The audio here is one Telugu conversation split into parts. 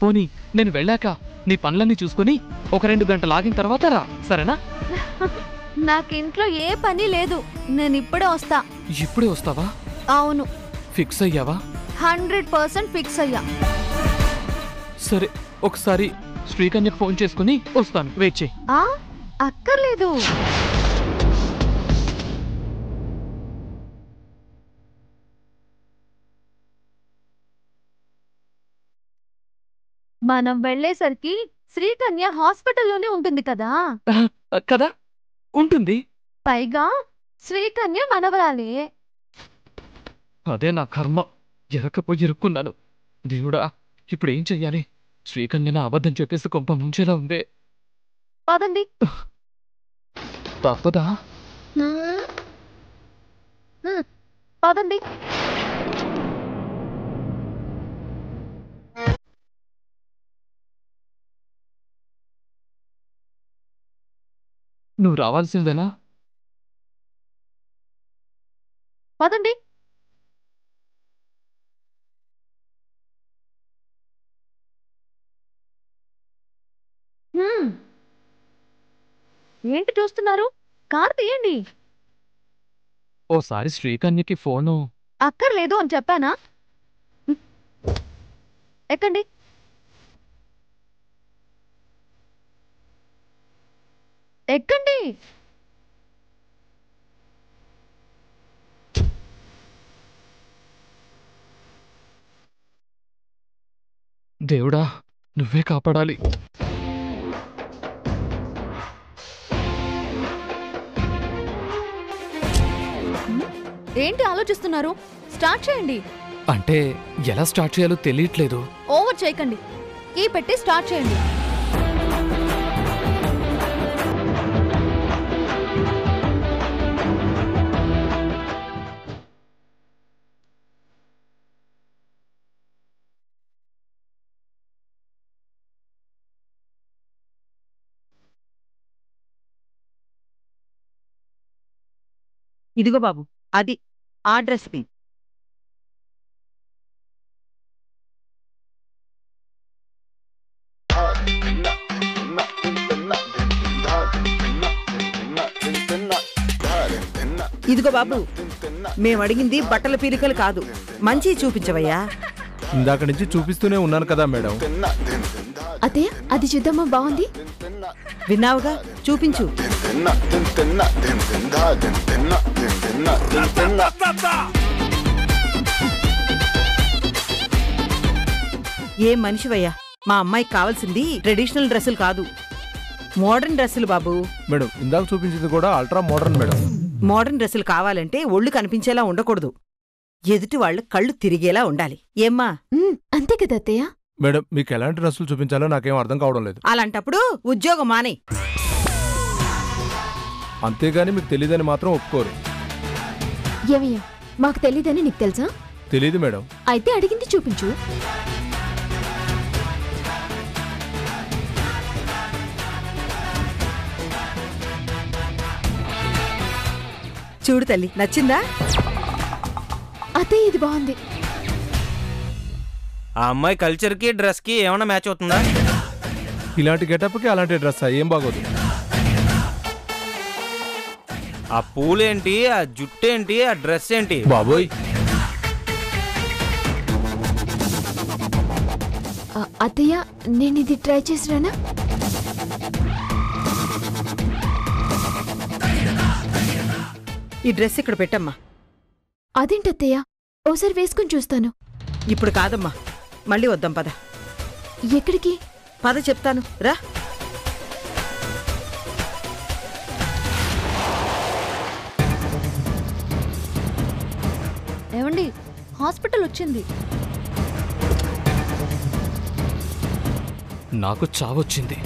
పోనీ నేను వెళ్ళాక నీ పనులన్నీ చూసుకుని ఒక 2 గంటలు ఆగిన తర్వాత రా, సరేనా? నాకింట్లో ఏ పని లేదు, నేను ఇప్పుడే వస్తా. ఇప్పుడే వస్తావా? అవును. ఫిక్స్ అయ్యావా? 100% ఫిక్స్ అయ్యా. సరే, ఒకసారి శ్రీకన్యకు ఫోన్ చేసుకుని వస్తాను, వెయిట్ చేయి. అక్కర్లేదు. మనం వెళ్ళేసరికి శ్రీకన్య హాస్పిటల్లోనే ఉంటుంది కదా. కదా, ఉంటుంది. పైగా శ్రీకన్య మనవరాలే. అదే నా కర్మ, ఎరకపోయి ఇరుక్కున్నాను. దేవుడా, ఇప్పుడు ఏం చెయ్యాలి? శ్రీకన్యన అబద్ధం చెప్పేసి కొంప ముంచేలా ఉందే. పదండి. తప్పదా? పదండి. నువ్వు రావాల్సిందేనా? పదండి. ఏంటి చూస్తున్నారు? కారు తీయండి. ఓసారి శ్రీకన్యకి ఫోను. అక్కర్లేదు అని చెప్పానా? ఎక్కండి. ఎక్కండి. దేవుడా, నువ్వే కాపాడాలి. ఏంటి ఆలోచిస్తున్నారు? స్టార్ట్ చేయండి. అంటే ఎలా స్టార్ట్ చేయాలో తెలియట్లేదు. ఓవర్ చేయకండి. కీ పెట్టి స్టార్ట్ చేయండి. ఇదిగో బాబు, అది ఆ డ్రెస్‌ని. ఇదిగో బాబు, మేమడిగింది బట్టల పీలికలు కాదు, మంచి చూపించవయ్యా. ఇందాక నుంచి చూపిస్తూనే ఉన్నాను కదా మేడం. అత్తయ్య, అది చూద్దామా? బాగుంది. విన్నావుగా, చూపించు. ఏం మనిషివయ్యా, మా అమ్మాయికి కావాల్సింది ట్రెడిషనల్ డ్రెస్సులు కాదు, మోడర్న్ డ్రెస్సులు బాబు. మేడం, ఇందాక చూపించింది కూడా అల్ట్రా మోడర్న్ మేడం. మోడర్న్ డ్రెస్సులు కావాలంటే ఒళ్ళు కనిపించేలా ఉండకూడదు, ఎదుటి వాళ్ళు కళ్ళు తిరిగేలా ఉండాలి. ఏమ్మా? అంతే కదా అత్తయ్య. మేడం, మీకు ఎలాంటి డ్రెస్సులు చూపించాలో నాకేం అర్థం కావడం లేదు. అలాంటప్పుడు ఉద్యోగం మానే. అంతేగాని మీకు తెలియదని మాత్రం ఒప్పుకోరు. ఏమయ్యా, మాకు తెలీదని నీకు తెలుసా? తెలీదు మేడం. అయితే అడిగింది చూపించు. చూడు తల్లి, నచ్చిందా? అదే, ఇది బాగుంది. ఆ అమ్మాయి కల్చర్కి డ్రెస్కి ఏమైనా మ్యాచ్ అవుతుందా? ఇలాంటి గెటప్కి అలాంటి డ్రెస్ ఏం బాగోదు. ఆ పూలేంటి, ఆ జుట్టేంటి, ఆ డ్రెస్ ఏంటి? బాబోయ్, అత్తయ్య, నేను ఇది ట్రై చేసిరానా? ఈ డ్రెస్ ఇక్కడ పెట్టమ్మా. అదేంటత్తయ్య, ఓసారి వేసుకుని చూస్తాను. ఇప్పుడు కాదమ్మా, మళ్ళీ వద్దాం, పద. ఎక్కడికి? పద చెప్తాను, రా. ఏమండి, హాస్పిటల్ వచ్చింది. నాకు చావొచ్చింది.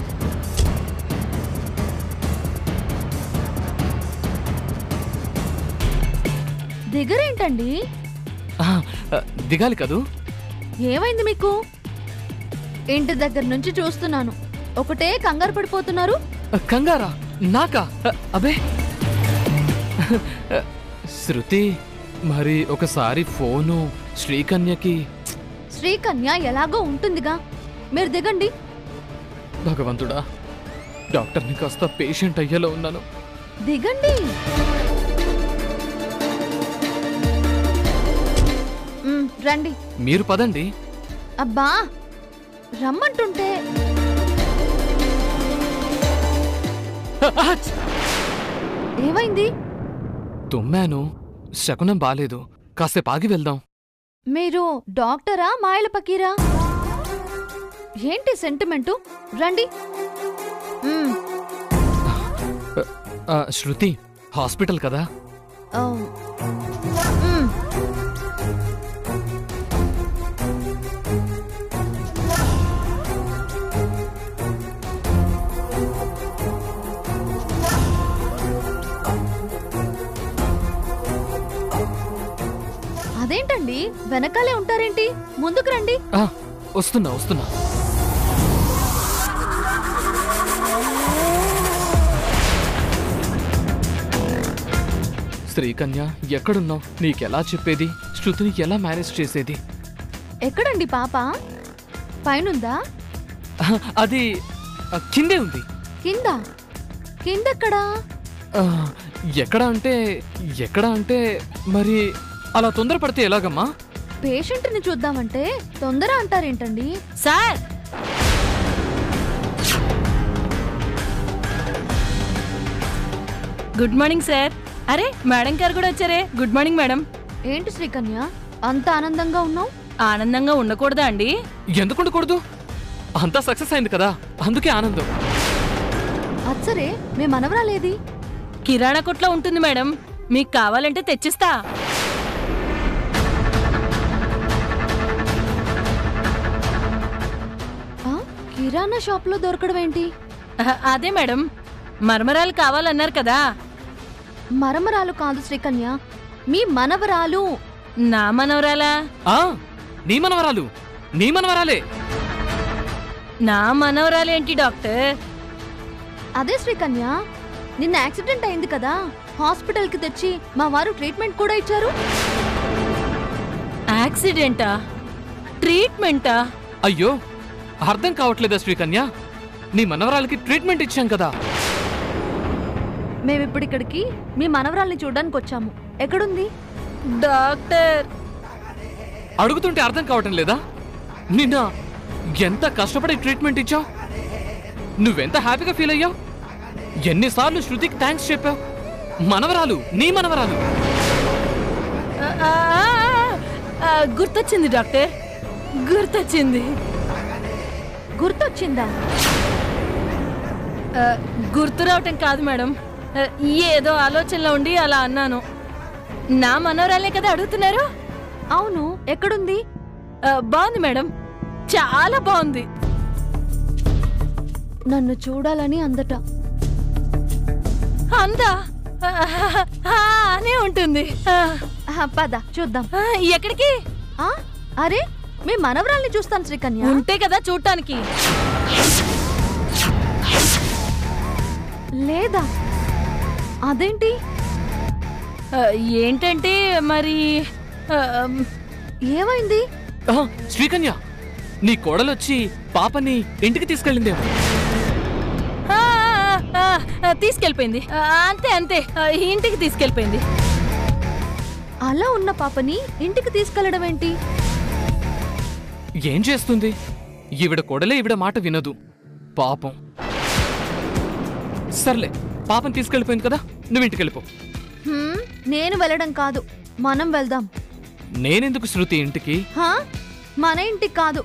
దిగరేంటండి? దిగాలి కదూ. ఏమైంది మీకు? ఇంటి దగ్గర నుంచి చూస్తున్నాను, ఒకటే కంగారు పడిపోతున్నారు. కంగారా? నాకా? అబే శృతి, మరి ఒకసారి ఫోను శ్రీకన్యకి. శ్రీకన్య ఎలాగో ఉంటుందిగా, మీరు దిగండి. భగవంతుడా, డాక్టర్ని కాస్త పేషెంట్ అయ్యేలా ఉన్నాను. దిగండి. రండి. మీరు పదండి. అబ్బా రమ్మంటుంటే. ఏమైంది? తుమ్మాను. శకునం బాలేదు. కాసేపు ఆగి వెళ్దాం. మీరు డాక్టరా మాయల పకీరా? ఏంటి సెంటిమెంటు? రండి. శృతి, హాస్పిటల్ కదా. అదేంటండి వెనకాలే ఉంటారేంటి? ముందుకు రండి. వస్తున్నా. శ్రీకన్య, ఎక్కడున్నావు? నీకెలా చెప్పేది? శృతిని ఎలా మేనేజ్ చేసేది? ఎక్కడండి పాప? పైనుందా? అది కిందే ఉంది. కిందెక్కడా? ఎక్కడ అంటే మరి అలా తొందరపడితే ఎలాగమ్మా? పేషెంట్ని చూద్దామంటే తొందర అంటారేంటండి? Sir, good morning sir. అరే, మేడం గారు కూడా వచ్చారే. Good morning madam. ఏంటి శ్రీకన్య అంత ఆనందంగా ఉన్నావు? ఆనందంగా ఉండకూడదా అండి? ఎందుకు ఉండకూడదు? అంతా సక్సెస్ అయింది కదా, అందుకే ఆనందం. అచ్చరే, మీ మనవరాలేది? కిరాణా కొట్లో ఉంటుంది మేడం. మీకు కావాలంటే తెచ్చిస్తా. కిరాణా షాప్ లో దొరకడం ఏంటి? అదే మేడం, మరమరాలు కావాలన్నారు కదా. మరమరాలు కాదు శ్రీకన్య, మీ మనవరాలు. నా మనవరాలా? నీ మనవరాలు. నీ మనవరాలే. నా మనవరాలేంటి డాక్టర్? అదే శ్రీకన్య, నిన్న యాక్సిడెంట్ అయింది కదా, హాస్పిటల్ కి తెచ్చి మా వారు ట్రీట్మెంట్ కూడా ఇచ్చారు. యాక్సిడెంటా? ట్రీట్మెంటా? అయ్యో, అర్థం కావట్లేదా శ్రీకన్య? నీ మనవరాలకి ట్రీట్మెంట్ ఇచ్చాం కదా. మేమిప్పుడు ఇక్కడికి మీ మనవరాల్ని చూడడానికి వచ్చాము. ఎక్కడుంది? డాక్టర్, అడుగుతుంటే అర్థం కావటం లేదా? నిన్న ఎంత కష్టపడి ట్రీట్మెంట్ ఇచ్చావు. నువ్వెంత హ్యాపీగా ఫీల్ అయ్యావు. ఎన్నిసార్లు శృతికి థ్యాంక్స్ చెప్పావు. మనవరాలు, నీ మనవరాలు. గుర్తొచ్చింది డాక్టర్, గుర్తొచ్చిందా? గుర్తు రావటం కాదు మేడం, ఏదో ఆలోచనలో ఉండి అలా అన్నాను. నా మనవరాలే కదా అడుగుతున్నారు? అవును, ఎక్కడుంది? బాగుంది మేడం, చాలా బాగుంది. నన్ను చూడాలని అందట. అందా అనే ఉంటుంది. పద చూద్దాం. ఎక్కడికి? అరే, మీ మనవరాల్ని చూస్తాను శ్రీకన్య. ఉంటే కదా చూడటానికి. లేదా? అదేంటి? ఏంటంటే మరి ఏమైంది? శ్రీకన్య, నీ కోడలొచ్చి పాపని ఇంటికి తీసుకెళ్ళిందేమో. తీసుకెళ్ళిపోయింది. అంతే, ఇంటికి తీసుకెళ్ళిపోయింది. అలా ఉన్న పాపని ఇంటికి తీసుకెళ్లడం ఏంటి? ఏం చేస్తుంది? ఈవిడ కోడలే ఈవిడ మాట వినదు. పాపం. సర్లే, పాపని తీసుకెళ్ళిపోయింది కదా, నువ్వు ఇంటికి వెళ్ళిపో. నేను వెళ్ళడం కాదు, మనం వెళ్దాం. నేనెందుకు శృతి ఇంటికి? మన ఇంటికి కాదు,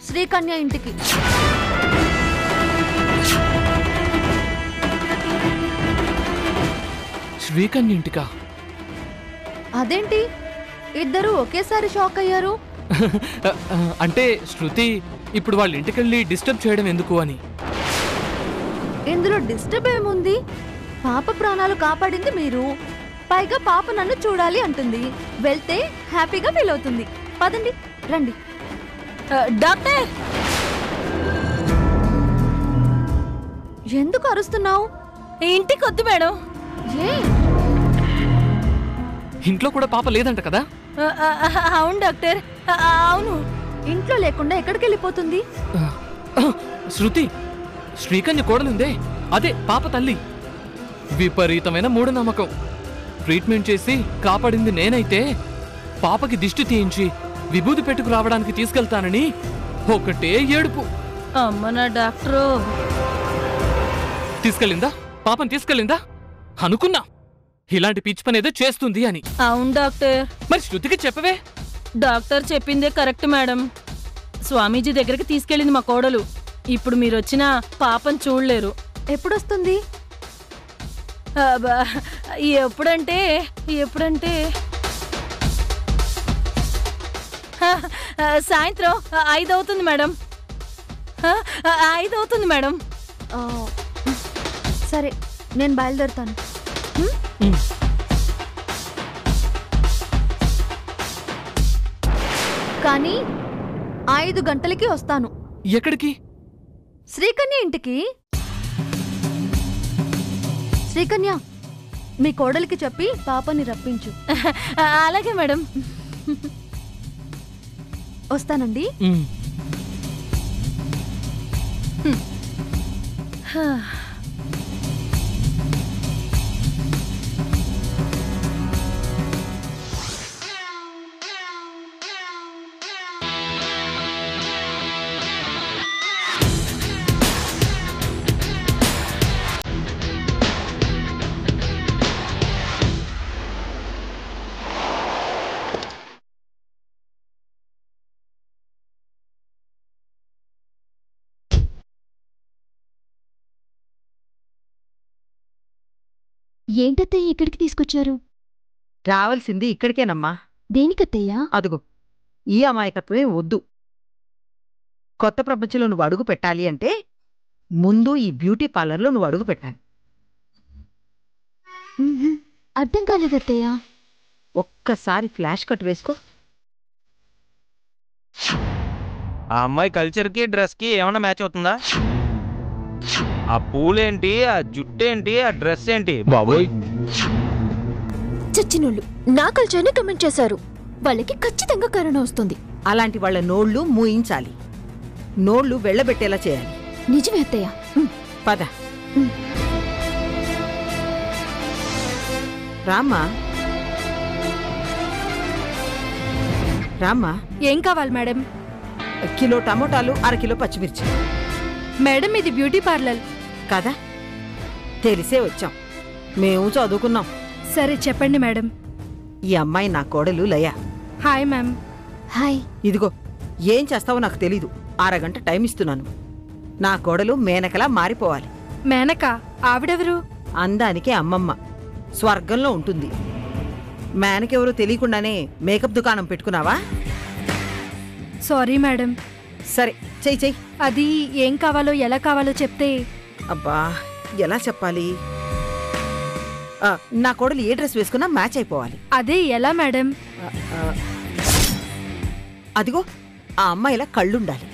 శ్రీకన్య ఇంటికి. శ్రీకన్య ఇంటికా? అదేంటి ఇద్దరు ఒకేసారి షాక్ అయ్యారు? అంటే శృతి ఇప్పుడు వాళ్ళ ఇంటికెళ్ళి డిస్టర్బ్ చేయడం ఎందుకు అని. ఇందులో డిస్టర్బ్ ఏముంది? పాప ప్రాణాలు కాపాడింది మీరు, పైగా పాప నన్ను చూడాలి అంటుంది. వెళ్తే హ్యాపీగా ఫీల్ అవుతుంది. పదండి, రండి. డాక్టర్, ఎందుకు అరుస్తున్నావు? ఇంటికి వద్దు మేడం. ఏ? ఇంట్లో కూడా పాప లేదంట కదా? అవును డాక్టర్, అవును. ఇంట్లో లేకుండా ఎక్కడికి వెళ్ళిపోతుంది? శృతి, శ్రీకన్య కోడలుందే అదే పాప తల్లి. విపరీతమైన మూఢనమ్మకం. ట్రీట్మెంట్ చేసి కాపాడింది నేనైతే పాపకి దిష్టి తీయించి విభూతి పెట్టుకు రావడానికి తీసుకెళ్తానని ఒకటే ఏడుపు. అమ్మ నా డాక్టరు. తీసుకెళ్ళిందా? పాపని తీసుకెళ్ళిందా? అనుకున్నా ఇలాంటి పిచ్చి పని ఏదో చేస్తుంది అని. అవును డాక్టర్. మరి శృతికి చెప్పవే. డాక్టర్ చెప్పిందే కరెక్ట్ మేడం. స్వామీజీ దగ్గరికి తీసుకెళ్ళింది మా కోడలు. ఇప్పుడు మీరొచ్చిన పాపని చూడలేరు. ఎప్పుడొస్తుంది? ఎప్పుడంటే సాయంత్రం 5 అవుతుంది మేడం. 5 అవుతుంది మేడం. ఆ, సరే నేను బయలుదేరుతాను. కానీ 5 గంటలకి వస్తాను. ఎక్కడికి? శ్రీకన్య ఇంటికి. శ్రీకన్య, మీ కోడలికి చెప్పి పాపని రప్పించు. అలాగే మేడం. వస్తానండి. ఏంటత్తయ్య ఇక్కడికి తీసుకొచ్చారు? రావాల్సింది ఇక్కడికేనమ్మా. దేనికత్తయ్యా? అదుగో ఈ అమాయకత్వమే వద్దు. కొత్త ప్రపంచంలో నువ్వు అడుగు పెట్టాలి అంటే ముందు ఈ బ్యూటీ పార్లర్లో నువ్వు అడుగు పెట్టాలి. అర్థం కాలేదత్తయ్యా. ఒక్కసారి ఫ్లాష్ కట్ వేసుకో. ఆ అమ్మాయి కల్చర్కి డ్రెస్కి ఏమన్నా మ్యాచ్ అవుతుందా? ఆ పూలేంటి, ఆ జుట్టేంటి, ఆ డ్రెస్ ఏంటి? బాబోయ్, చచ్చినోళ్ళు నా కల్చర్ని కమెంట్ చేశారు. వాళ్ళకి ఖచ్చితంగా కరోనా వస్తుంది. అలాంటి వాళ్ళ నోళ్ళు మూయించాలి, నోళ్ళు వెళ్ళబెట్టేలా చేయాలి. నిజమే అత్తయ్య. పద రామ్మా. రామ్మా. ఏం కావాలి మేడం? కిలో టమోటాలు, 1/2 కిలో పచ్చిమిర్చి. మేడం ఇది బ్యూటీ పార్లర్ కదా, తెలిసే వచ్చాం. మేము చదువుకున్నాం. సరే చెప్పండి మేడం. ఈ అమ్మాయి నా కోడలు లయ. Hi ma'am. హాయ్. ఇదిగో ఏం చేస్తావో నాకు తెలీదు. 1 గంట టైం ఇస్తున్నాను. నా కోడలు మేనకలా మారిపోవాలి. మేనక? ఆవిడెవరు? అందానికి అమ్మమ్మ, స్వర్గంలో ఉంటుంది. మేనకెవరో తెలియకుండానే మేకప్ దుకాణం పెట్టుకున్నావా? Sorry madam. సరే చెయ్యి చెయ్యి. అది ఏం కావాలో ఎలా కావాలో చెప్తే. అబ్బా ఎలా చెప్పాలి? నా కోడలు ఏ డ్రెస్ వేసుకున్నా మ్యాచ్ అయిపోవాలి. అదే ఎలా మేడం? అదిగో ఆ అమ్మాయిలా కళ్ళుండాలి.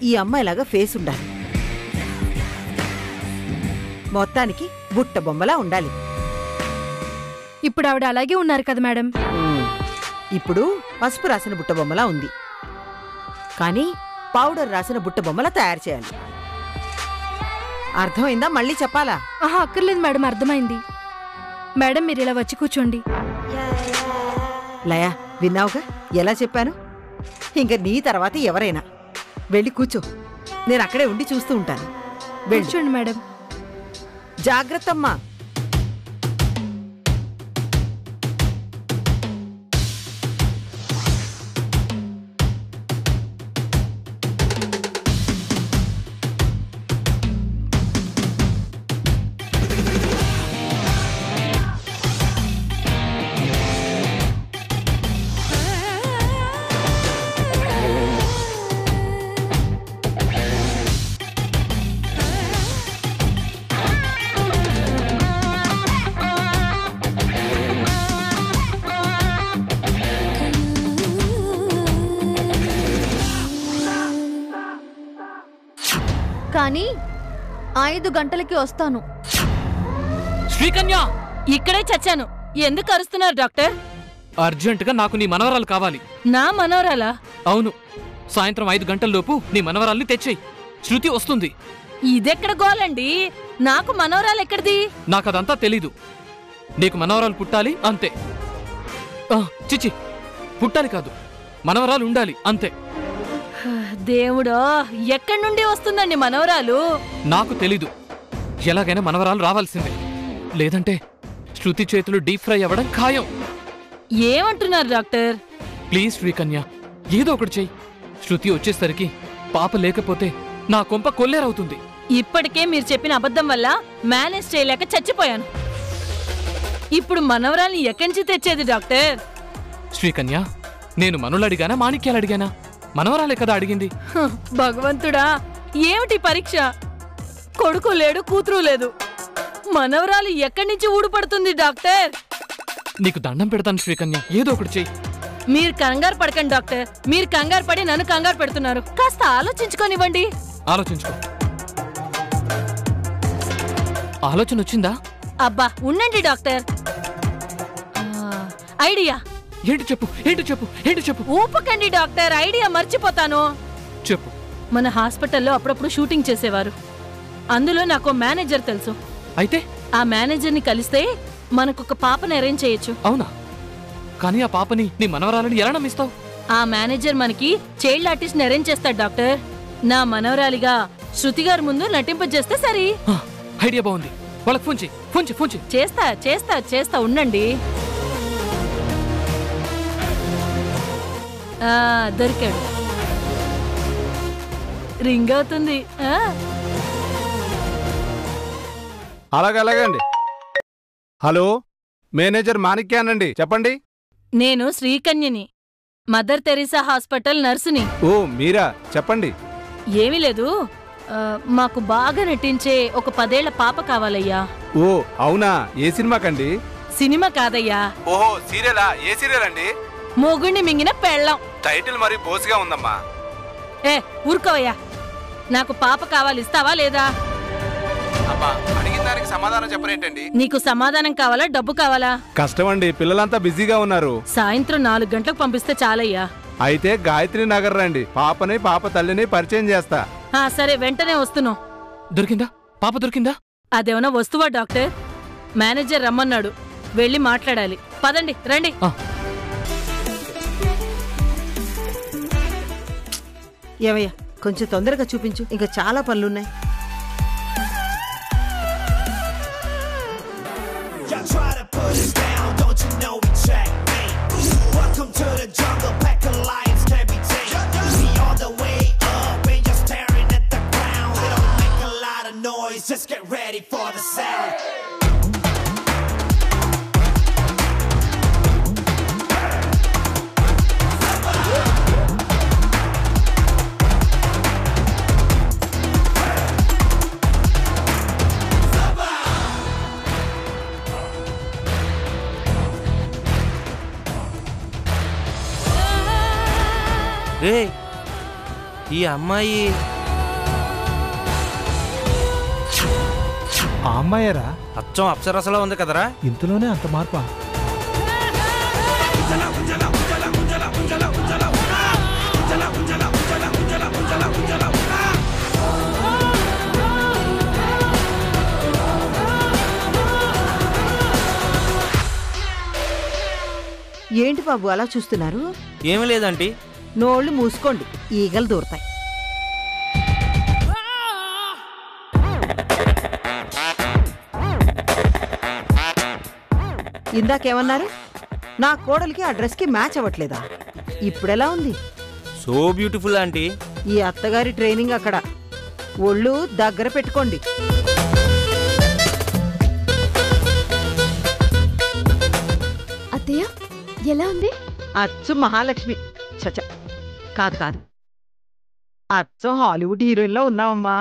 ఈ అమ్మాయిలాగా ఫేస్ ఉండాలి. మొత్తానికి బుట్ట బొమ్మలా ఉండాలి. ఇప్పుడు ఆవిడ అలాగే ఉన్నారు కదా మేడం. ఇప్పుడు పసుపు రాసిన బుట్ట బొమ్మలా ఉంది, కానీ పౌడర్ రాసిన బుట్ట బొమ్మలా తయారు చేయాలి. అర్థమైందా? మళ్ళీ చెప్పాలా? ఆహా అక్కర్లేదు మేడం, అర్థమైంది. మేడం మీరు ఇలా వచ్చి కూర్చోండి. లయా, విన్నావుగా ఎలా చెప్పాను? ఇంక నీ తర్వాత ఎవరైనా వెళ్ళి కూర్చో. నేను అక్కడే ఉండి చూస్తూ ఉంటాను. కూర్చోండి మేడం. జాగ్రత్తమ్మా. కానీ 5 గంటలకి వస్తాను. శ్రీకన్య, ఇక్కడే చచ్చాను. ఎందుకు అరుస్తున్నారు డాక్టర్? అర్జెంటుగా నాకు నీ మనవరాలు కావాలి. నా మనవరాలా? అవును, సాయంత్రం 5 గంటల్లోపు నీ మనవరాల్ని తెచ్చేయి. శృతి వస్తుంది. ఇదెక్కడ గోలండి? నాకు మనవరాలు ఎక్కడిది? నాకదంతా తెలీదు. నీకు మనవరాలు పుట్టాలి అంతే. చిచి, పుట్టాలి కాదు, మనవరాలు ఉండాలి అంతే. దేవుడో, ఎక్కడి నుండి వస్తుందండి మనవరాలు? నాకు తెలీదు. ఎలాగైనా మనవరాలు రావాల్సిందే, లేదంటే శృతి చేతులు డీప్ ఫ్రై అవ్వడం ఖాయం. ఏమంటున్నారు డాక్టర్? ప్లీజ్ శ్రీకన్య, ఏదో ఒకటి చెయ్యి. శృతి వచ్చేసరికి పాప లేకపోతే నా కొంప కొల్లేరవుతుంది. ఇప్పటికే మీరు చెప్పిన అబద్ధం వల్ల మేనేజ్ చేయలేక చచ్చిపోయాను. ఇప్పుడు మనవరాల్ని ఎక్కడి నుంచి తెచ్చేది డాక్టర్? శ్రీకన్య, నేను మనులు అడిగానా మాణిక్యాలు అడిగానా? మనవరాలే కదా అడిగింది. భగవంతుడా, ఏమిటి పరీక్ష? కొడుకు లేడు, కూతురు లేదు, మనవరాలు ఎక్కడి నుంచి ఊడిపడుతుంది డాక్టర్? నీకు దండం పెడతాను శ్రీకన్య, ఏదో ఒకటి చెయ్యి. మీరు కంగారు పడకండి డాక్టర్. మీరు కంగారు పడి నన్ను కంగారు పెడుతున్నారు. కాస్త ఆలోచించుకోనివ్వండి. ఆలోచించుకో. ఆలోచన వచ్చిందా? అబ్బా ఉండండి డాక్టర్. ఐడియా. ఏంటి చెప్పు, ఏంటి చెప్పు, ఏంటి చెప్పు. ఊపకండి డాక్టర్, ఐడియా మర్చిపోతాను. చెప్పు. మన హాస్పిటల్లో అప్పుడప్పుడు షూటింగ్ చేసేవారు. అందులో నాకు మేనేజర్ తెలుసు. అయితే ఆ మేనేజర్ని కలిస్తే మనకొక పాపని అరేంజ్ చేయొచ్చు. అవునా? కానీ ఆ పాపని నీ మనవరాలని ఎలా నమ్మిస్తావు? ఆ మేనేజర్ మనకి చైల్డ్ ఆర్టిస్ట్ అరేంజ్ చేస్తాడు డాక్టర్. నా మనవరాలిగా శృతి గారి ముందు నటింపజేస్తే సరి. ఐడియా బాగుంది. వాళ్ళకి ఫోన్ చేయి, ఫోన్ చేయి, ఫోన్ చేయి. చేస్తా చేస్తా చేస్తా ఉండండి. దొరికాడు. రింగ్ అవుతుంది. అలాగండి. హలో, మేనేజర్ మాణిక్యానండి, చెప్పండి. నేను శ్రీకన్యని, మదర్ తెరీసా హాస్పిటల్ నర్సుని. ఓ మీరా, చెప్పండి. ఏమీ లేదు, మాకు బాగా నటించే ఒక 10 ఏళ్ల పాప కావాలయ్యా. ఓ అవునా, ఏ సినిమాకండి? సినిమా కాదయ్యా. ఓహో, సీరియలా? ఏ సీరియల్ అండి? మొగుణ్ణి మింగిన పెళ్ళం. టైటిల్ మరి బోసిగా ఉందమ్మా. ఊరుకోవయ్యా. నాకు పాప కావాలి, ఇస్తావా లేదా? అమ్మా, అడిగిన దానికి సమాధానం చెప్పరేంటండి? నీకు సమాధానం కావాలా, డబ్బు కావాలా? కష్టమండి, పిల్లలంతా బిజీగా ఉన్నారు. సాయంత్రం 4 గంటలకు పంపిస్తే చాలయ్యా. అయితే గాయత్రి నగర్ రండి, పాపని పాప తల్లిని పరిచయం చేస్తా. సరే, వెంటనే వస్తున్నాం. దొరికిందా? పాప దొరికిందా? అదేమన్నా వస్తువా డాక్టర్? మేనేజర్ రమ్మన్నాడు, వెళ్ళి మాట్లాడాలి. పదండి, రండి. ఏమయ్యా, కొంచెం తొందరగా చూపించు, ఇంకా చాలా పనులున్నాయి. Just get ready for the sound. రే, ఈ అమ్మాయి ఆ అమ్మాయేరా? అచ్చం అప్సరసలా ఉంది కదరా. ఇంతలోనే అంత మార్పా? ఏంటి బాబు అలా చూస్తున్నారు? ఏమీ లేదంటీ. నోళ్లు మూసుకోండి, ఈగలు దూరతాయి. ఇందాకేమన్నారు? నా కోడలికి ఆ డ్రెస్ కి మ్యాచ్ అవ్వట్లేదా? ఇప్పుడెలా ఉంది? So beautiful aunty. ఈ అత్తగారి ట్రైనింగ్ అక్కడ. ఒళ్ళు దగ్గర పెట్టుకోండి. అత్తయ్య ఎలా ఉంది? అచ్చు మహాలక్ష్మి. చచ, కాదు కాదు, అచ్చం హాలీవుడ్ హీరోయిన్ లో ఉన్నావమ్మా.